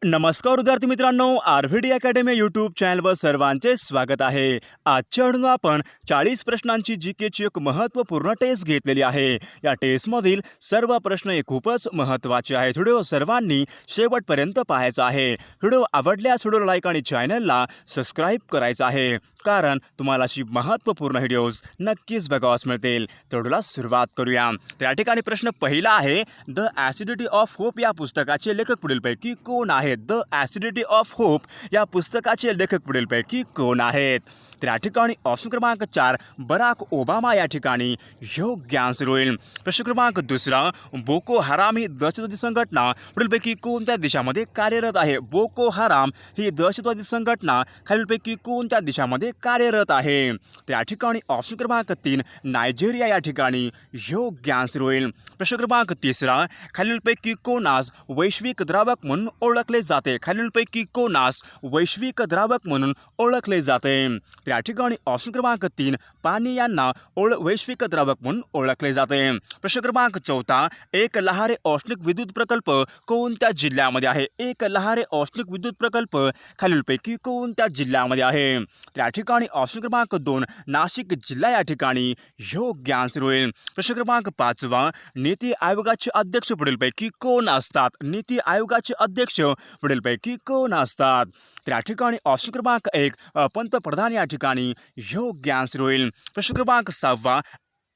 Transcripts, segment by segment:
नमस्कार विद्यार्थी मित्रांनो, आरव्हीडी अकॅडमी यूट्यूब चॅनलवर सर्वांचे स्वागत आहे. आजच्या व्हिडिओ आपण 40 प्रश्नांची जीकेची एक महत्त्वपूर्ण टेस्ट घेतलेली आहे. या टेस्टमधील सर्व प्रश्न हे खूपच महत्त्वाचे आहेत. व्हिडिओ सर्वांनी शेवटपर्यंत पाहायचा आहे. व्हिडिओ आवडल्यास व्हिडिओला लाईक आणि चॅनलला सबस्क्राईब करायचं आहे, कारण तुम्हाला अशी महत्त्वपूर्ण व्हिडिओज नक्कीच बघावास मिळतील. तर व्हिडिओला सुरुवात करूया. तर या ठिकाणी प्रश्न पहिला आहे, द ॲसिडिटी ऑफ होप या पुस्तकाचे लेखक पुढीलपैकी कोण आहेत? द ॲसिडिटी ऑफ होप या पुस्तकाचे लेखक पुढीलपैकी कोण आहेत? तर या ठिकाणी ऑप्शन क्रमांक 4 बराक ओबामा या ठिकाणी योग्य आन्सर होईल. प्रश्न क्रमांक दुसरा, बोको हराम ही दहशतवादी संघटना पुढीलपैकी कोणत्या देशामध्ये कार्यरत आहे? बोको हराम ही दहशतवादी संघटना खालीलपैकी कोणत्या देशामध्ये कार्यरत आहे? तर या ठिकाणी ऑप्शन क्रमांक 3 नायजेरिया या ठिकाणी योग्य आन्सर होईल. प्रश्न क्रमांक तिसरा, खालीलपैकी कोणास वैश्विक द्रावक म्हणून ओळखले जाते? खालीलपैकी कोणास वैश्विक द्रावक म्हणून ओळखले जाते? तर या ठिकाणी ऑप्शन क्रमांक 3 पाणी यांना वैश्विक द्रावक म्हणून ओळखले जाते. प्रश्न क्रमांक चौथा, एक लहारे औष्णिक विद्युत प्रकल्प कोणत्या जिल्ह्यामध्ये आहे? एक लहारे औष्णिक विद्युत प्रकल्प खालीलपैकी कोणत्या जिल्ह्यामध्ये आहे? तर या ठिकाणी ऑप्शन क्रमांक 2 नाशिक जिल्हा या ठिकाणी योग्य आन्सर होईल. प्रश्न क्रमांक 5, नीती आयोगाचे अध्यक्ष पुढीलपैकी कोण असतात? नीती आयोगाचे अध्यक्ष पुढीलपैकी कोण असतात? तर या ठिकाणी ऑप्शन क्रमांक 1 पंतप्रधान या ठिकाणी योग्य आन्सर होईल. प्रश्न क्रमांक 6,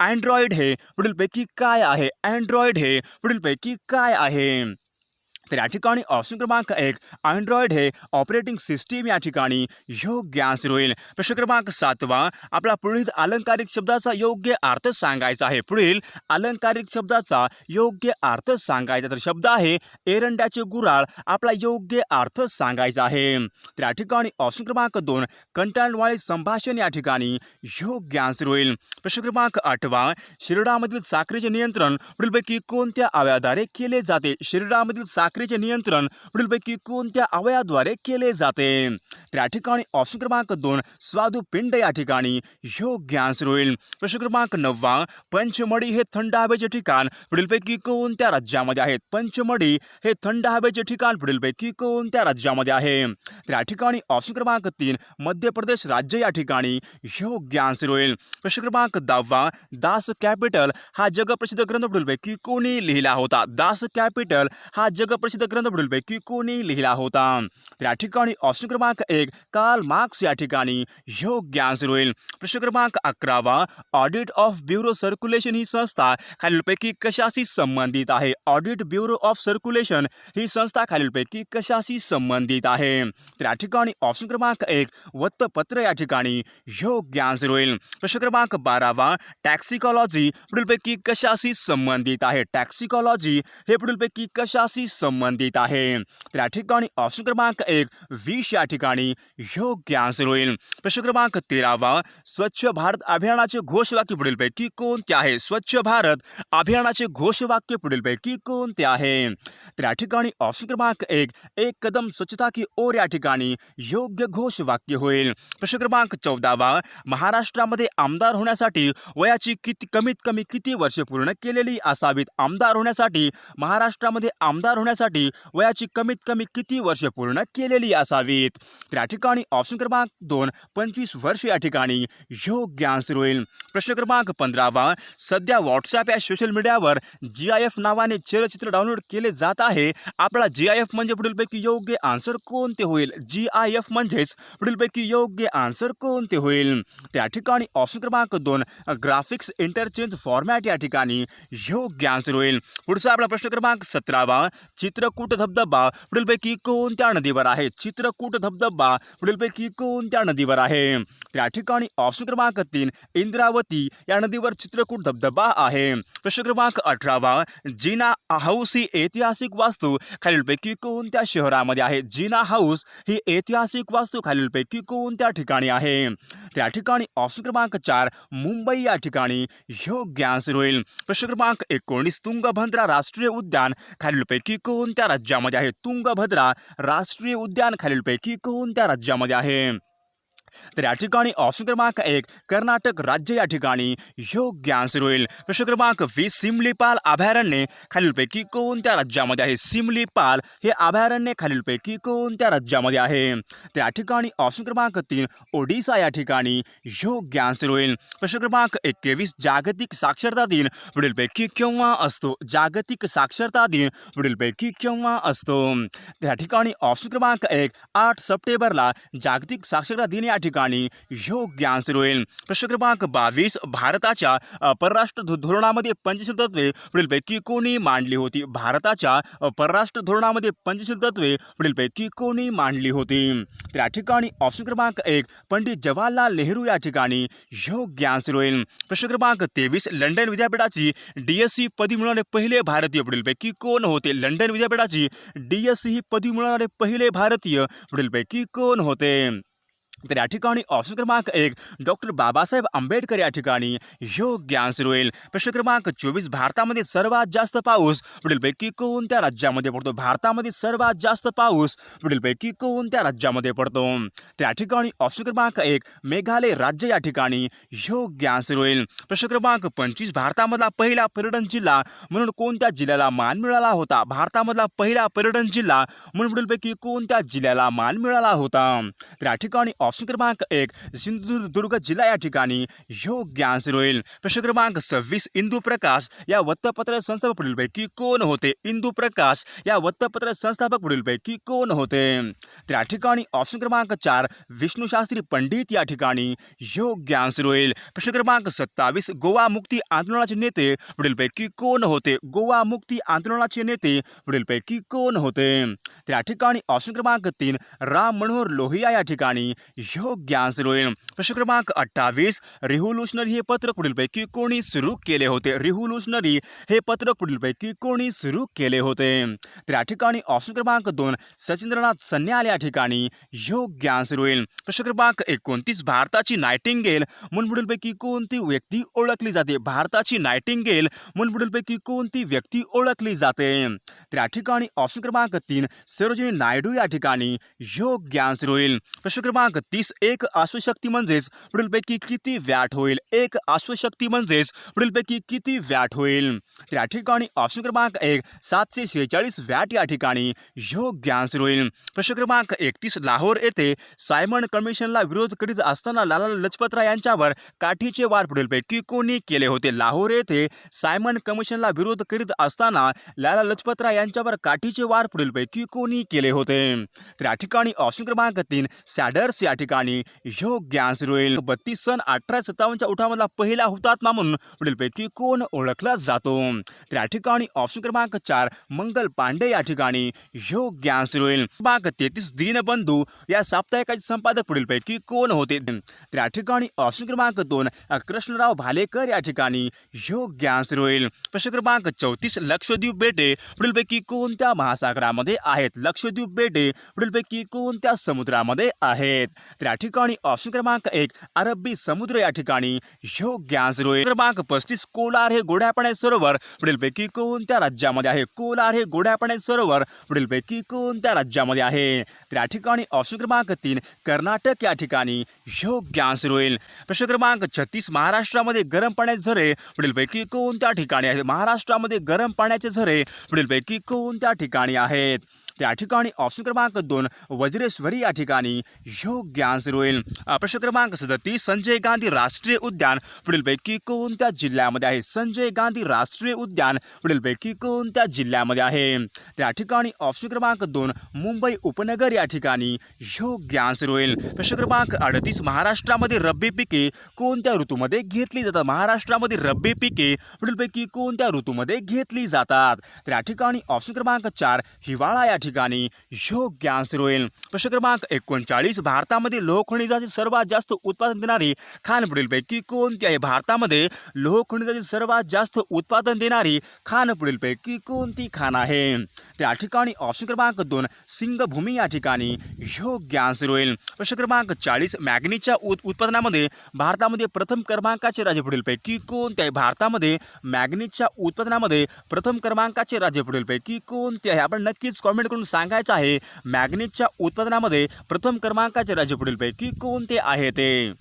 अँड्रॉइड हे पुढीलपैकी काय आहे? अँड्रॉइड हे पुढीलपैकी काय आहे? तर या ठिकाणी ऑप्शन क्रमांक 1 अँड्रॉइड हे ऑपरेटिंग सिस्टीम या ठिकाणी योग्य आन्सर होईल. प्रश्न क्रमांक 7, आपला पुढील अलंकारिक शब्दाचा योग्य अर्थ सांगायचा आहे. पुढील अलंकारिक शब्दाचा योग्य अर्थ सांगायचा. तर शब्द आहे एरंड्याचे गुऱ्हाळ. आपला योग्य अर्थ सांगायचा आहे. तर या ठिकाणी ऑप्शन क्रमांक 2 कंटाळवाणी संभाषण या ठिकाणी योग्य आन्सर होईल. प्रश्न क्रमांक 8, शरीरामधील साखरेचे नियंत्रण पुढीलपैकी कोणत्या अवयवाद्वारे केले जाते? शरीरामधील साखरेचे नियंत्रण पुढीलपैकी कोणत्या अवयवाद्वारे केले जाते? तर या ठिकाणी ऑप्शन क्रमांक 2 स्वादुपिंड या ठिकाणी योग्य आन्सर होईल. प्रश्न क्रमांक 9, पंचमढी हे थंड हवेचे ठिकाण पुढीलपैकी कोणत्या राज्यामध्ये आहेत? पंचमढी हे थंड हवेचे ठिकाण पुढीलपैकी कोणत्या राज्यामध्ये आहे? तर या ठिकाणी ऑप्शन क्रमांक 3 मध्य प्रदेश राज्य या ठिकाणी योग्य आन्सर होईल. प्रश्न क्रमांक 10, दास कॅपिटल हा जगप्रसिद्ध ग्रंथ पुढीलपैकी कोणी लिहिला होता? दास कॅपिटल हा जगप्रसिद्ध ग्रंथ पुढीलपैकी कोणी लिहिला होता? तर या ठिकाणी ऑप्शन क्रमांक 1 कार्ल मार्क्स या ठिकाणी योग्य आन्सर होईल. प्रश्न क्रमांक 11, ऑडिट ऑफ ब्युरो सर्क्युलेशन ही संस्था खालीलपैकी कशाशी संबंधित आहे? ऑडिट ब्युरो ऑफ सर्क्युलेशन ही संस्था खालीलपैकी कशाशी संबंधित आहे? तर या ठिकाणी ऑप्शन क्रमांक 1 वृत्तपत्र या ठिकाणी योग्य आन्सर होईल. प्रश्न क्रमांक 12, टॅक्सिकॉलॉजी पुढीलपैकी कशाशी संबंधित आहे? टॅक्सिकॉलॉजी हे पुढीलपैकी कशाशी संबंधित आहे? तर या ठिकाणी ऑप्शन क्रमांक 1 विष या ठिकाणी योग्य आन्सर होईल. प्रश्न क्रमांक 13, स्वच्छ भारत अभियानाचे घोषवाक्य पुढीलपैकी कोणते आहे? स्वच्छ भारत अभियानाचे घोषवाक्य पुढीलपैकी कोणते आहे? तर या ठिकाणी ऑप्शन क्रमांक 1 एक कदम स्वच्छता की ओर या ठिकाणी योग्य घोषवाक्य होईल. प्रश्न क्रमांक 14, महाराष्ट्रामध्ये आमदार होण्यासाठी वयाची कमीत कमी किती वर्षे पूर्ण केलेली असावीत? आमदार होण्यासाठी महाराष्ट्रामध्ये आमदार होण्यासाठी वयाची कमीत कमी किती वर्षे पूर्ण केलेली असावीत? तर या ठिकाणी ऑप्शन क्रमांक 2 25 वर्ष या ठिकाणी योग्य आन्सर होईल. प्रश्न क्रमांक 15, सध्या व्हॉट्सॲप या सोशल मीडियावर GIF नावाने चलचित्र डाउनलोड केले जात आहे. आपला GIF म्हणजे पुढीलपैकी योग्य आन्सर कोणते होईल? GIF म्हणजेच पुढीलपैकी योग्य आन्सर कोणते होईल? तर या ठिकाणी ऑप्शन क्रमांक 2 ग्राफिक्स इंटरचेंज फॉर्मॅट या ठिकाणी योग्य आन्सर होईल. पुढचा आपला प्रश्न क्रमांक 17, चित्रकूट धबधबा पुढीलपैकी कोणत्या नदीवर आहे? चित्रकूट धबधबा पुढीलपैकी कोणत्या नदीवर आहे? तर या ठिकाणी ऑप्शन क्रमांक 3 इंद्रावती या नदीवर चित्रकूट धबधबा आहे. प्रश्न क्रमांक 18, जिना हाऊस ही ऐतिहासिक वास्तू खालीलपैकी कोणत्या शहरामध्ये आहे? जिना हाऊस ही ऐतिहासिक वास्तू खालीलपैकी कोणत्या ठिकाणी आहे? तर या ठिकाणी ऑप्शन क्रमांक 4 मुंबई या ठिकाणी योग्य आन्सर होईल. प्रश्न क्रमांक 19, तुंगभद्रा राष्ट्रीय उद्यान खालीलपैकी कोणत्या राज्यामध्ये आहे? तुंगभद्रा राष्ट्रीय उद्यान खालीलपैकी कोणत्या राज्यामध्ये आहे? तर या ठिकाणी ऑप्शन क्रमांक 1 कर्नाटक राज्य या ठिकाणी योग्य आन्सर होईल. प्रश्न क्रमांक 20 सिमलीपाल अभयारण्य खालीलपैकी कोणत्या राज्यामध्ये आहे? सिमलीपाल हे अभयारण्य खालीलपैकी कोणत्या राज्यामध्ये आहे? तर या ठिकाणी ऑप्शन क्रमांक 3 ओडिसा या ठिकाणी योग्य आन्सर होईल. प्रश्न क्रमांक 21 जागतिक साक्षरता दिन पुढीलपैकी केव्हा असतो? जागतिक साक्षरता दिन पुढीलपैकी केव्हा असतो? तर या ठिकाणी ऑप्शन क्रमांक 1 8 सप्टेंबरला जागतिक साक्षरता दिन या ठिकाणी योग्य आन्सर होईल. प्रश्न क्रमांक 22 भारताच्या परराष्ट्र धोरणामध्ये पंचशील तत्वे पुढीलपैकी कोणी मांडली होती? भारताच्या परराष्ट्र धोरणामध्ये पंचशील तत्वे पुढीलपैकी कोणी मांडली होती? तर या ठिकाणी ऑप्शन क्रमांक 1 पंडित जवाहरलाल नेहरू या ठिकाणी योग्य आन्सर होईल. प्रश्न क्रमांक 23 लंडन विद्यापीठाची DSc पदवी मिळवणारे पहिले भारतीय पुढीलपैकी कोण होते? लंडन विद्यापीठाची DSc ही पदवी मिळवणारे पहिले भारतीय पुढीलपैकी कोण होते? तर या ठिकाणी ऑप्शन क्रमांक 1 डॉक्टर बाबासाहेब आंबेडकर या ठिकाणी योग्य आन्सर होईल. प्रश्न क्रमांक 24 भारतामध्ये सर्वात जास्त पाऊस पुढीलपैकी कोणत्या राज्यामध्ये पडतो? भारतामध्ये सर्वात जास्त पाऊस पुढीलपैकी कोणत्या राज्यामध्ये पडतो? तर या ठिकाणी ऑप्शन क्रमांक 1 मेघालय राज्य या ठिकाणी योग्य आन्सर होईल. प्रश्न क्रमांक 25 भारतामधला पहिला पर्यटन जिल्हा म्हणून कोणत्या जिल्ह्याला मान मिळाला होता? भारतामधला पहिला पर्यटन जिल्हा म्हणून पुढीलपैकी कोणत्या जिल्ह्याला मान मिळाला होता? तर या ठिकाणी ऑप्शन क्रमांक 1 सिंधुदुर्ग जिल्हा या ठिकाणी योग्य आन्सर होईल. प्रश्न क्रमांक 26 इंदुप्रकाश या वृत्तपत्र संस्थापक पुढीलपैकी कोण होते? इंदुप्रकाश या वृत्तपत्र संस्थापक पुढीलपैकी कोण होते? तर या ठिकाणी ऑप्शन क्रमांक 4 विष्णुशास्त्री पंडित या ठिकाणी योग्य आन्सर होईल. प्रश्न क्रमांक 27 गोवा मुक्ती आंदोलनाचे नेते पुढीलपैकी कोण होते? गोवा मुक्ती आंदोलनाचे नेते पुढीलपैकी कोण होते? तर या ठिकाणी ऑप्शन क्रमांक 3 राम मनोहर लोहिया या ठिकाणी योग्य आन्सर होईल. प्रश्न क्रमांक 28 रिव्होल्युशनरी हे पत्रक पुढीलपैकी कोणी सुरू केले होते? रिव्होल्युशनरी हे पत्रक पुढीलपैकी कोणी सुरू केले होते? तर या ठिकाणी ऑप्शन क्रमांक 2 सचिंद्रनाथ सन्याल या ठिकाणी योग्य आन्सर होईल. प्रश्न क्रमांक 29 भारताची नायटिंगेल म्हणून पुढीलपैकी कोणती व्यक्ती ओळखली जाते? भारताची नायटिंगेल म्हणून पुढीलपैकी कोणती व्यक्ती ओळखली जाते? तर या ठिकाणी ऑप्शन क्रमांक 3 सरोजिनी नायडू या ठिकाणी योग्य आन्सर होईल. प्रश्न क्रमांक 30 एक अश्वशक्ती म्हणजेच पुढीलपैकी किती वॅट होईल? एक अश्वशक्ती म्हणजेच पुढीलपैकी किती वॅट होईल? तर या ठिकाणी ऑप्शन क्रमांक 1 746 वॅट या ठिकाणी योग्य आन्सर होईल. प्रश्न क्रमांक 31 लाहोर येथे सायमन कमिशनला विरोध करीत असताना लाला लजपतराय यांच्यावर काठीचे वार पुढीलपैकी कोणी केले होते? लाहोर येथे सायमन कमिशनला विरोध करीत असताना लाला लजपतराय यांच्यावर काठीचे वार पुढीलपैकी कोणी केले होते? तर या ठिकाणी ऑप्शन क्रमांक 3 सॅडर्स या ठिकाणी योग्य आन्सर होईल. 32 सन 1857च्या उठावामधला पहिला हुतात्मा म्हणून पुढीलपैकी कोण ओळखला जातो? तर या ठिकाणी ऑप्शन क्रमांक 4 मंगल पांडे या ठिकाणी योग्य आन्सर होईल. क्रमांक 33 दीनबंधू या साप्ताहिकाचे संपादक पुढीलपैकी कोण होते? तर या ठिकाणी ऑप्शन क्रमांक 2 कृष्णराव भालेकर या ठिकाणी योग्य आन्सर होईल. प्रश्न क्रमांक 34 लक्षद्वीप बेटे पुढीलपैकी कोणत्या महासागरामध्ये आहेत? लक्षद्वीप बेटे पुढीलपैकी कोणत्या समुद्रामध्ये आहेत? तर या ठिकाणी ऑप्शन क्रमांक 1 अरबी समुद्र या ठिकाणी योग्य आन्सर होईल. क्रमांक 35 कोलार हे गोड्या पाण्याचे सरोवर पुढीलपैकी कोणत्या राज्यामध्ये आहे? कोलार हे गोड्या पाण्याचे सरोवर पुढीलपैकी कोणत्या राज्यामध्ये आहे? तर या ठिकाणी ऑप्शन क्रमांक 3 कर्नाटक या ठिकाणी योग्य आन्सर होईल. प्रश्न क्रमांक 36 महाराष्ट्रामध्ये गरम पाण्याचे झरे पुढीलपैकी कोणत्या ठिकाणी आहेत? महाराष्ट्रामध्ये गरम पाण्याचे झरे पुढीलपैकी कोणत्या ठिकाणी आहेत? त्या ठिकाणी ऑप्शन क्रमांक 2 वज्रेश्वरी या ठिकाणी योग्य आन्सर होईल. प्रश्न क्रमांक 37 संजय गांधी राष्ट्रीय उद्यान पुढीलपैकी कोणत्या जिल्ह्यामध्ये आहे? संजय गांधी राष्ट्रीय उद्यान पुढीलपैकी कोणत्या जिल्ह्यामध्ये आहे? त्या ठिकाणी ऑप्शन क्रमांक 2 मुंबई उपनगर या ठिकाणी योग्य आन्सर होईल. प्रश्न क्रमांक 38 महाराष्ट्रामध्ये रब्बी पिके कोणत्या ऋतूमध्ये घेतली जातात? महाराष्ट्रामध्ये रब्बी पिके पुढीलपैकी कोणत्या ऋतूमध्ये घेतली जातात? त्या ठिकाणी ऑप्शन क्रमांक 4 हिवाळा या ठिकाणी योग्य आन्सर होईल. प्रश्न क्रमांक 39 भारतामध्ये लोह खनिजाचे सर्वात जास्त उत्पादन देणारी खाण पुढीलपैकी कोणती आहे? भारतामध्ये लोह खनिजाचे सर्वात जास्त उत्पादन देणारी खाण पुढीलपैकी कोणती खाण आहे? त्या ठिकाणी ऑप्शन क्रमांक 2 सिंगभूमी या ठिकाणी योग्य आन्सर होईल. प्रश्न क्रमांक 40 मॅग्नीच्या उत्पादनामध्ये भारतामध्ये प्रथम क्रमांकाचे राज्य पुढीलपैकी कोणते आहे? भारतामध्ये मॅग्नीच्या उत्पादनामध्ये प्रथम क्रमांकाचे राज्य पुढीलपैकी कोणते आहे? आपण नक्कीच कॉमेंट करून सांगायचं आहे मॅग्नीच्या उत्पादनामध्ये प्रथम क्रमांकाचे राज्य पुढीलपैकी कोणते आहे ते.